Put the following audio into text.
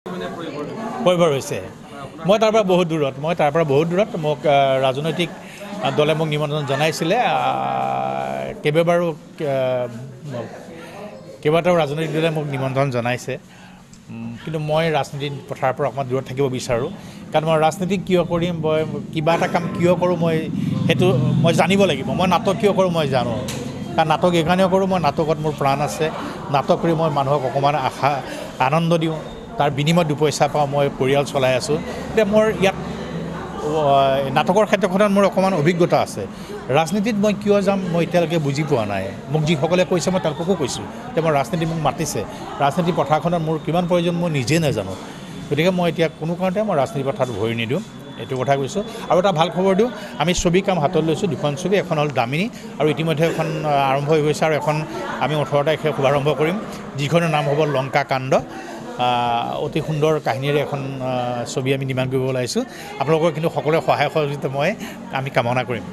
পৰিবৰ হৈছে মই তাৰ পৰা বহুত দূৰত মোক ৰাজনৈতিক দলে মোক নিমন্ত্ৰণ জনাইছিলে কেইবাটাও ৰাজনৈতিক দলে মোক নিমন্ত্ৰণ জনাইছে কিন্তু মই ৰাজনীতিৰ পথাৰৰ পৰা অকণমান দূৰত থাকিব বিচাৰোঁ কাৰণ মই ৰাজনীতি কিয় কৰিম মই কিবা এটা কাম কিয় কৰোঁ সেইটো মই জানিব লাগিব মই নাটক কিয় কৰোঁ মই জানো কাৰণ নাটক এইকাৰণেও কৰোঁ মই নাটকত মোৰ প্ৰাণ আছে নাটক কৰি মই মানুহক অকণমান আনন্দ দিওঁ তাৰ বিনিময়ত দুপইচা পাওঁ মই পৰিয়াল চলাই আছোঁ এতিয়া মোৰ ইয়াত নাটকৰ ক্ষেত্ৰখনত মোৰ অকণমান অভিজ্ঞতা আছে ৰাজনীতিত মই কিয় যাম মই এতিয়ালৈকে বুজি পোৱা নাই মোক যিসকলে কৈছে মই তেওঁলোককো কৈছোঁ যে মই ৰাজনীতি মোক মাতিছে ৰাজনীতি পথাৰখনত মোৰ কিমান প্ৰয়োজন মই নিজে নাজানো গতিকে মই এতিয়া কোনো কাৰণতে মই ৰাজনীতি পথাৰত ভৰি নিদিওঁ এইটো কথা কৈছোঁ আৰু এটা ভাল খবৰ দিওঁ আমি ছবি কাম হাতত লৈছোঁ দুখন ছবি এখন হ'ল দামিনী আৰু ইতিমধ্যে এখন আৰম্ভ হৈ গৈছে আৰু এখন আমি 18 তাৰিখে শুভাৰম্ভ কৰিম যিখনৰ নাম হ'ব লংকা কাণ্ড অতি সুন্দৰ কাহিনীৰে এখন ছবি আমি নিৰ্মাণ কৰিব ওলাইছোঁ আপোনালোকৰ কিন্তু সকলোৰে সহায় সহযোগিতা আমি কামনা কৰিম